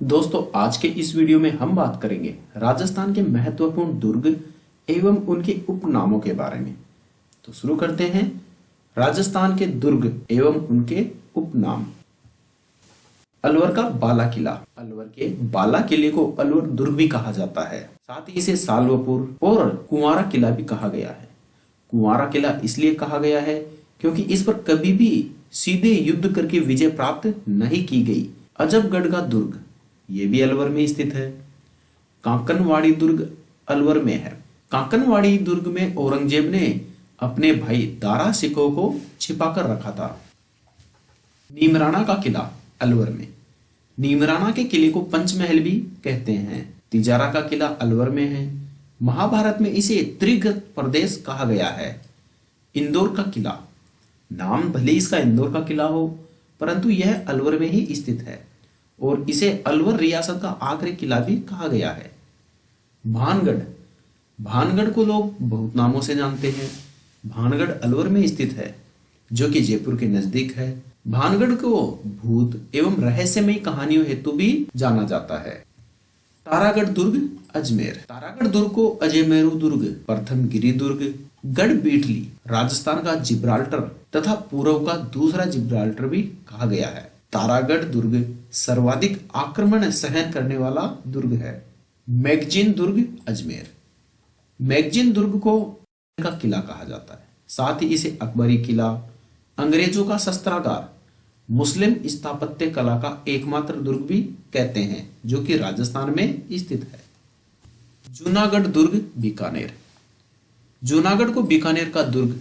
दोस्तों आज के इस वीडियो में हम बात करेंगे राजस्थान के महत्वपूर्ण दुर्ग एवं उनके उपनामों के बारे में। तो शुरू करते हैं। राजस्थान के दुर्ग एवं उनके उपनाम। अलवर का बाला किला। अलवर के बाला किले को अलवर दुर्ग भी कहा जाता है। साथ ही इसे सालवपुर और कुंवारा किला भी कहा गया है। कुंवारा किला इसलिए कहा गया है क्योंकि इस पर कभी भी सीधे युद्ध करके विजय प्राप्त नहीं की गई। अजबगढ़ का दुर्ग ये भी अलवर में स्थित है। कांकनवाड़ी दुर्ग अलवर में है। कांकनवाड़ी दुर्ग में औरंगजेब ने अपने भाई दारा सिकोह को छिपाकर रखा था। नीमराना का किला अलवर में। नीमराना के किले को पंचमहल भी कहते हैं। तिजारा का किला अलवर में है। महाभारत में इसे त्रिगत प्रदेश कहा गया है। इंदौर का किला, नाम भले इसका इंदौर का किला हो परंतु यह अलवर में ही स्थित है और इसे अलवर रियासत का आखिरी किला भी कहा गया है। भानगढ़, भानगढ़ को लोग बहुत नामों से जानते हैं। भानगढ़ अलवर में स्थित है जो कि जयपुर के नजदीक है। भानगढ़ को भूत एवं रहस्यमयी कहानियों हेतु भी जाना जाता है। तारागढ़ दुर्ग अजमेर। तारागढ़ दुर्ग को अजयमेरू दुर्ग, प्रथम गिरी दुर्ग, गढ़ बीटली, राजस्थान का जिब्राल्टर तथा पूर्व का दूसरा जिब्राल्टर भी कहा गया है। तारागढ़ दुर्ग सर्वाधिक आक्रमण सहन करने वाला दुर्ग है। मैगजीन दुर्ग अजमेर। मैगजीन दुर्ग को का किला कहा जाता है। साथ ही इसे अकबरी किला, अंग्रेजों का शस्त्रागार, मुस्लिम स्थापत्य कला का एकमात्र दुर्ग भी कहते हैं जो कि राजस्थान में स्थित है। जूनागढ़ दुर्ग बीकानेर। जूनागढ़ को बीकानेर का दुर्ग,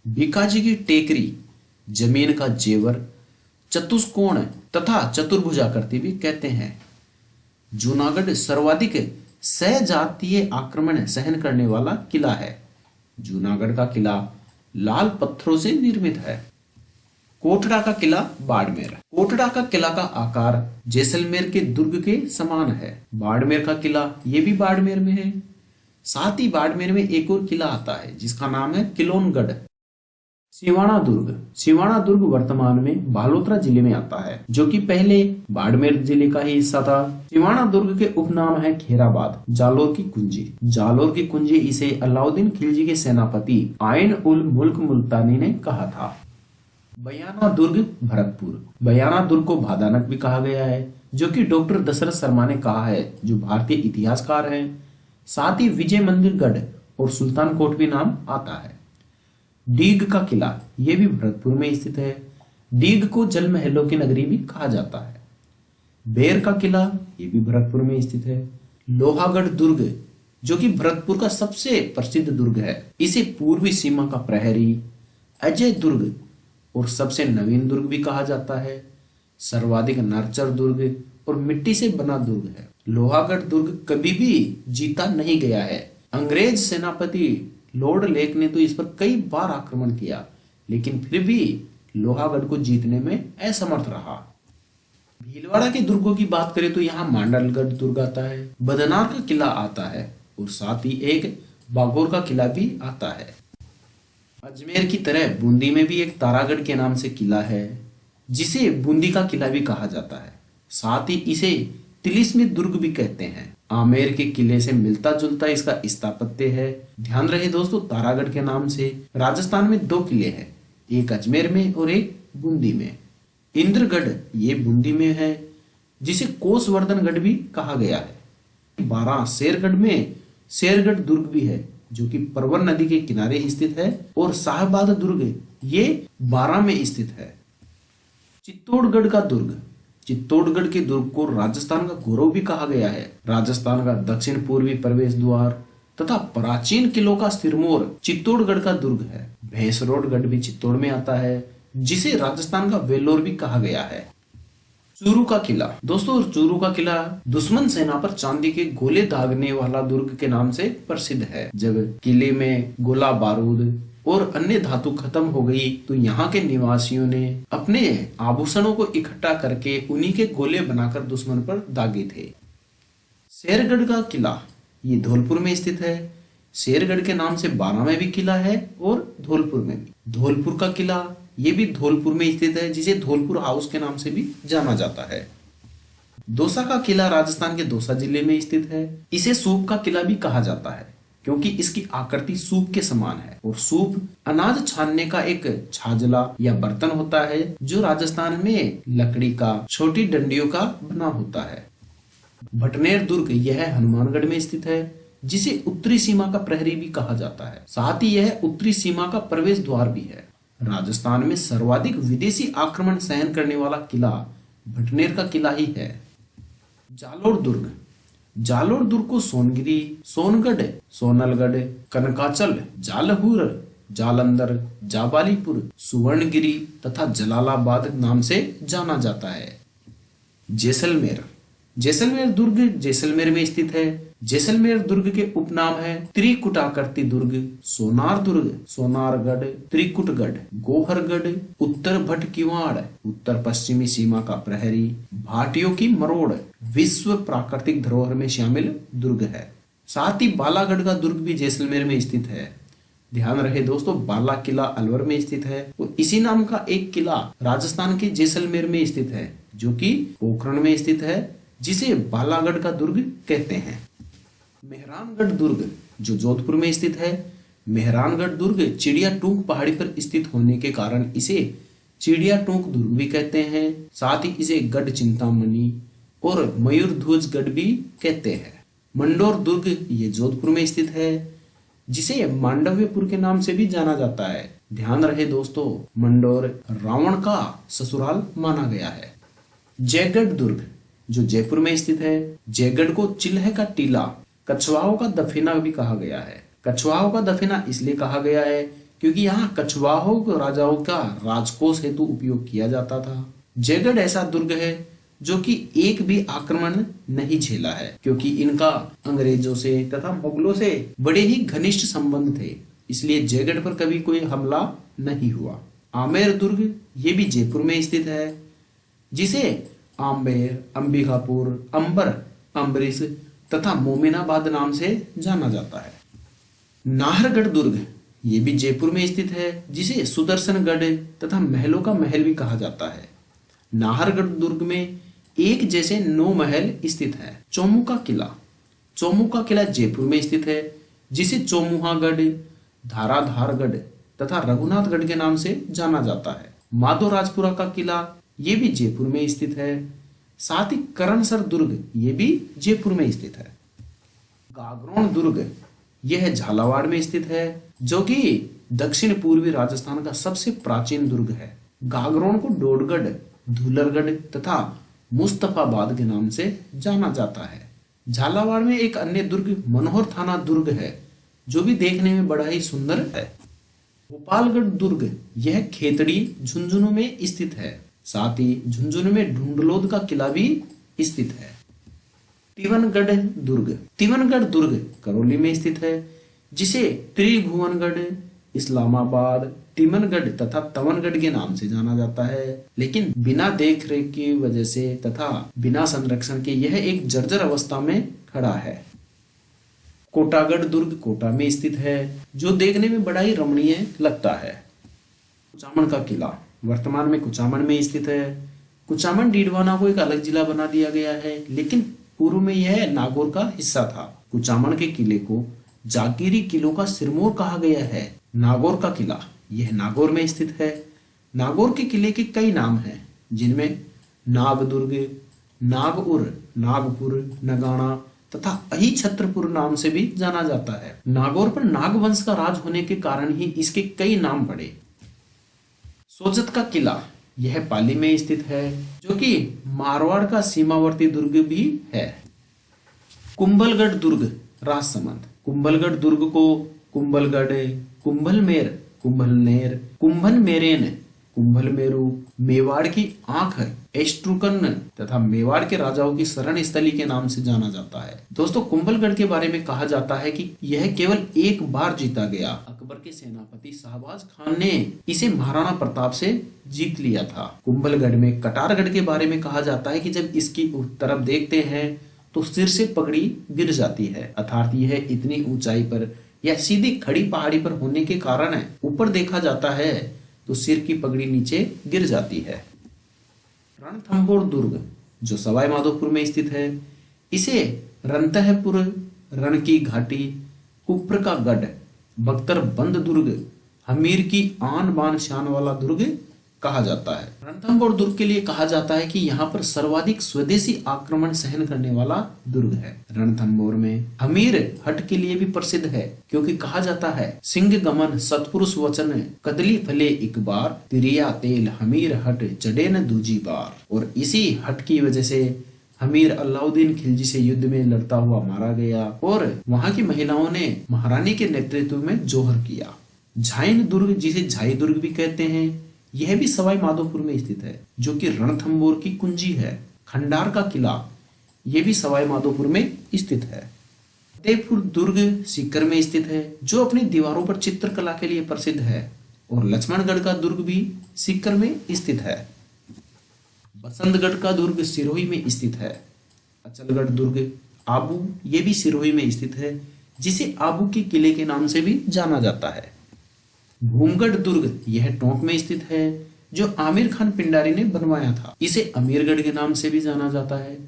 बीकाजी की टेकरी, जमीन का जेवर, चतुष्कोण तथा चतुर्भुजाकृति भी कहते हैं। जूनागढ़ सर्वाधिक सजातीय आक्रमण सहन करने वाला किला है। जूनागढ़ का किला लाल पत्थरों से निर्मित है। कोटड़ा का किला बाड़मेर। कोटड़ा का किला का आकार जैसलमेर के दुर्ग के समान है। बाड़मेर का किला ये भी बाड़मेर में है। साथ ही बाड़मेर में एक और किला आता है जिसका नाम है किलोनगढ़। सिवाना दुर्ग। सिवाना दुर्ग वर्तमान में बालोतरा जिले में आता है जो कि पहले बाड़मेर जिले का ही हिस्सा था। सिवाना दुर्ग के उपनाम है खेराबाद, जालोर की कुंजी। जालोर की कुंजी इसे अलाउद्दीन खिलजी के सेनापति आइन उल मुल्क मुल्तानी ने कहा था। बयाना दुर्ग भरतपुर। बयाना दुर्ग को भादानक भी कहा गया है जो कि डॉक्टर दशरथ शर्मा ने कहा है जो भारतीय इतिहासकार हैं। साथ ही विजय मंदिर गढ़ और सुल्तान कोट भी नाम आता है। डीग का किला ये भी भरतपुर में स्थित है। डीग को जल महलों की नगरी भी कहा जाता है। बेर का किला ये भी भरतपुर में स्थित है। लोहागढ़ दुर्ग जो कि भरतपुर का सबसे प्रसिद्ध दुर्ग है। इसे पूर्वी सीमा का प्रहरी, अजय दुर्ग और सबसे नवीन दुर्ग भी कहा जाता है। सर्वाधिक नरचर दुर्ग और मिट्टी से बना दुर्ग है। लोहागढ़ दुर्ग कभी भी जीता नहीं गया है। अंग्रेज सेनापति लॉर्ड लेक ने तो इस पर कई बार आक्रमण किया लेकिन फिर भी लोहागढ़ को जीतने में असमर्थ रहा। भीलवाड़ा के दुर्गों की बात करें तो यहाँ मांडलगढ़ दुर्ग आता है, बदनार का किला आता है और साथ ही एक बागोर का किला भी आता है। अजमेर की तरह बूंदी में भी एक तारागढ़ के नाम से किला है जिसे बूंदी का किला भी कहा जाता है। साथ ही इसे तिलिस्मी दुर्ग भी कहते हैं। आमेर के किले से मिलता जुलता इसका स्थापत्य है। ध्यान रहे दोस्तों, तारागढ़ के नाम से राजस्थान में दो किले हैं, एक अजमेर में और एक बूंदी में। इंद्रगढ़ ये बूंदी में है जिसे कोसवर्धनगढ़ भी कहा गया है। 12 शेरगढ़ में शेरगढ़ दुर्ग भी है जो कि परवर नदी के किनारे स्थित है और साहबाद दुर्ग ये 12 में स्थित है। चित्तौड़गढ़ का दुर्ग। चित्तौड़गढ़ के दुर्ग को राजस्थान का गौरव भी कहा गया है। राजस्थान का दक्षिण पूर्वी प्रवेश द्वार तथा प्राचीन किलों का सिरमौर चित्तौड़गढ़ का दुर्ग है। भैंसरोडगढ़ भी चित्तौड़ में आता है जिसे राजस्थान का वेल्लोर भी कहा गया है। चूरू का किला। दोस्तों चूरू का किला दुश्मन सेना पर चांदी के गोले दागने वाला दुर्ग के नाम से प्रसिद्ध है। जब किले में गोला बारूद और अन्य धातु खत्म हो गई तो यहाँ के निवासियों ने अपने आभूषणों को इकट्ठा करके उन्हीं के गोले बनाकर दुश्मन पर दागे थे। शेरगढ़ का किला ये धौलपुर में स्थित है। शेरगढ़ के नाम से 12 में भी किला है और धौलपुर में भी। धौलपुर का किला ये भी धौलपुर में स्थित है जिसे धौलपुर हाउस के नाम से भी जाना जाता है। दौसा का किला राजस्थान के दौसा जिले में स्थित है। इसे सूप का किला भी कहा जाता है क्योंकि इसकी आकृति सूप के समान है और सूप अनाज छानने का एक छाजला या बर्तन होता है जो राजस्थान में लकड़ी का छोटी डंडियों का बना होता है। भटनेर दुर्ग यह हनुमानगढ़ में स्थित है जिसे उत्तरी सीमा का प्रहरी भी कहा जाता है। साथ ही यह उत्तरी सीमा का प्रवेश द्वार भी है। राजस्थान में सर्वाधिक विदेशी आक्रमण सहन करने वाला किला भटनेर का किला ही है। जालोर दुर्ग, जालोर दुर्ग को सोनगिरी, सोनगढ़, सोनलगढ़, कनकाचल, जालहूर, जालंधर, जाबालीपुर, सुवर्णगिरी तथा जलालाबाद नाम से जाना जाता है। जैसलमेर, जैसलमेर दुर्ग जैसलमेर में स्थित है। जैसलमेर दुर्ग के उपनाम है त्रिकुटाकृति दुर्ग, सोनार दुर्ग, सोनारगढ़, त्रिकुटगढ़, गोहरगढ़, उत्तर भट किवाड़, उत्तर पश्चिमी सीमा का प्रहरी, भाटियों की मरोड़ विश्व प्राकृतिक धरोहर में शामिल दुर्ग है। साथ ही बालागढ़ का दुर्ग भी जैसलमेर में स्थित है। ध्यान रहे दोस्तों, बाला किला अलवर में स्थित है और इसी नाम का एक किला राजस्थान के जैसलमेर में स्थित है जो कि पोखरण में स्थित है जिसे बालागढ़ का दुर्ग कहते हैं। मेहरानगढ़ दुर्ग जो जोधपुर में स्थित है। मेहरानगढ़ दुर्ग चिड़िया टूंक पहाड़ी पर स्थित होने के कारण इसे चिड़िया टूंक दुर्ग भी कहते हैं। साथ ही इसे गढ़ चिंतामणि और मयूरध्वज गढ़ भी कहते हैं। मंडोर दुर्ग ये जोधपुर में स्थित है जिसे मांडव्यपुर के नाम से भी जाना जाता है। ध्यान रहे दोस्तों, मंडोर रावण का ससुराल माना गया है। जयगढ़ दुर्ग जो जयपुर में स्थित है। जयगढ़ को चिल्ह का टीला, कछवाहों का दफीना भी कहा गया है। कछवाहों का दफीना इसलिए कहा गया है क्योंकि यहाँ कछवाहों को राजाओं का राजकोष हेतु उपयोग किया जाता था। जयगढ़ ऐसा दुर्ग है जो कि एक भी आक्रमण नहीं झेला है क्योंकि इनका अंग्रेजों से तथा मुगलों से बड़े ही घनिष्ठ संबंध थे, इसलिए जयगढ़ पर कभी कोई हमला नहीं हुआ। आमेर दुर्ग ये भी जयपुर में स्थित है जिसे आम्बेर, अंबिकापुर, अंबर, अम्बरीश तथा मोमिनाबाद नाम से जाना जाता है। नाहरगढ़ दुर्ग ये भी जयपुर में स्थित है जिसे सुदर्शनगढ़ तथा महलों का महल भी कहा जाता है। नाहरगढ़ दुर्ग में एक जैसे 9 महल स्थित है। चौमुखा किला, चौमुखा किला जयपुर में स्थित है जिसे चौमुहागढ़, धाराधारगढ़ तथा रघुनाथगढ़ के नाम से जाना जाता है। माधोराजपुरा का किला ये भी जयपुर में स्थित है। साथ ही करणसर दुर्ग ये भी जयपुर में स्थित है। गागरोन दुर्ग यह झालावाड़ में स्थित है जो कि दक्षिण पूर्वी राजस्थान का सबसे प्राचीन दुर्ग है। गागरोन को डोडगढ़, धूलरगढ़ तथा मुस्तफाबाद के नाम से जाना जाता है। झालावाड़ में एक अन्य दुर्ग मनोहर थाना दुर्ग है जो भी देखने में बड़ा ही सुंदर है। गोपालगढ़ दुर्ग यह खेतड़ी झुंझुनू में स्थित है। साथ ही झुंझुनू में ढूंढलोद का किला भी स्थित है। तिवनगढ़ दुर्ग, तिवनगढ़ दुर्ग करौली में स्थित है जिसे त्रिभुवनगढ़, इस्लामाबाद, तिमनगढ़ तथा तवनगढ़ के नाम से जाना जाता है, लेकिन बिना देख रेख की वजह से तथा बिना संरक्षण के यह एक जर्जर अवस्था में खड़ा है। कोटागढ़ दुर्ग कोटा में स्थित है जो देखने में बड़ा ही रमणीय लगता है। कुचामन का किला वर्तमान में कुचामन में स्थित है। कुचामन डीडवाना को एक अलग जिला बना दिया गया है, लेकिन पूर्व में यह नागौर का हिस्सा था। कुचामन के किले को जागीरी किलों का सिरमौर कहा गया है। नागौर का किला यह नागौर में स्थित है। नागौर के किले के कई नाम हैं जिनमें नागदुर्ग, नागउर, नागपुर, नगाना तथा अही छत्रपुर नाम से भी जाना जाता है। नागौर पर नागवंश का राज होने के कारण ही इसके कई नाम पड़े। सोजत का किला यह पाली में स्थित है जो कि मारवाड़ का सीमावर्ती दुर्ग भी है। कुंभलगढ़ दुर्ग राजसमंद, कुंभलगढ़ दुर्ग को कुंभलगढ़, कुंभलमेर, कुंभलनेर, कुंभलमेरेन, कुंभलमेरु, मेवाड़ की आंख, एस्ट्रुकन तथा मेवाड़ के राजाओं की शरण स्थली के नाम से जाना जाता है। दोस्तों, कुंभलगढ़ के बारे में कहा जाता है कि यह केवल एक बार जीता गया। अकबर के सेनापति शाहबाज खान ने इसे महाराणा प्रताप से जीत लिया था। कुंभलगढ़ में कटारगढ़ के बारे में कहा जाता है कि जब इसकी तरफ देखते हैं तो सिर से पगड़ी गिर जाती है, अर्थात यह इतनी ऊंचाई पर या सीधी खड़ी पहाड़ी पर होने के कारण ऊपर देखा जाता है तो सिर की पगड़ी नीचे गिर जाती है। रणथंभौर दुर्ग जो सवाई माधोपुर में स्थित है। इसे रणतहपुर, रण की घाटी, कुप्र का गढ़, बख्तर बंद दुर्ग, हमीर की आन बान शान वाला दुर्ग कहा जाता है। रणथंभौर दुर्ग के लिए कहा जाता है कि यहाँ पर सर्वाधिक स्वदेशी आक्रमण सहन करने वाला दुर्ग है। रणथंभौर में हमीर हट के लिए भी प्रसिद्ध है, क्योंकि कहा जाता है सिंह गमन सतपुरुष वचन कदली फले एक बार, तिरिया तेल हमीर हट चढ़े न दूजी बार। और इसी हट की वजह से हमीर अलाउद्दीन खिलजी से युद्ध में लड़ता हुआ मारा गया और वहां की महिलाओं ने महारानी के नेतृत्व में जोहर किया। झाइन दुर्ग, जिसे झाई दुर्ग भी कहते हैं, यह भी सवाई माधोपुर में स्थित है, जो कि रणथंभौर की कुंजी है। खंडार का किला, यह भी सवाई माधोपुर में स्थित है। फतेहपुर दुर्ग सीकर में स्थित है, जो अपनी दीवारों पर चित्रकला के लिए प्रसिद्ध है। और लक्ष्मणगढ़ का दुर्ग भी सीकर में स्थित है। बसंतगढ़ का दुर्ग सिरोही में स्थित है। अचलगढ़ दुर्ग आबू, ये भी सिरोही में स्थित है, जिसे आबू के किले के नाम से भी जाना जाता है। भूमगढ़ दुर्ग यह टोंक में स्थित है, जो आमिर खान पिंडारी ने बनवाया था। इसे अमीरगढ़ के नाम से भी जाना जाता है।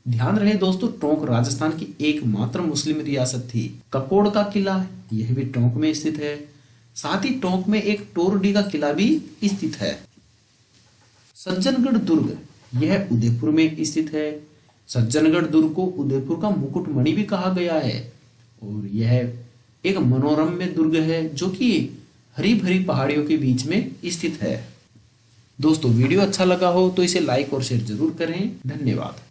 ध्यान रहे दोस्तों, टोंक राजस्थान की एकमात्र मुस्लिम रियासत थी। ककोड़ का किला, यह भी टोंक में स्थित है। साथ ही टोंक में एक टोरडी का किला भी स्थित है। सज्जनगढ़ दुर्ग, यह उदयपुर में स्थित है। सज्जनगढ़ दुर्ग को उदयपुर का मुकुटमणि भी कहा गया है। और यह एक मनोरम्य दुर्ग है, जो कि हरी भरी पहाड़ियों के बीच में स्थित है। दोस्तों, वीडियो अच्छा लगा हो तो इसे लाइक और शेयर जरूर करें। धन्यवाद।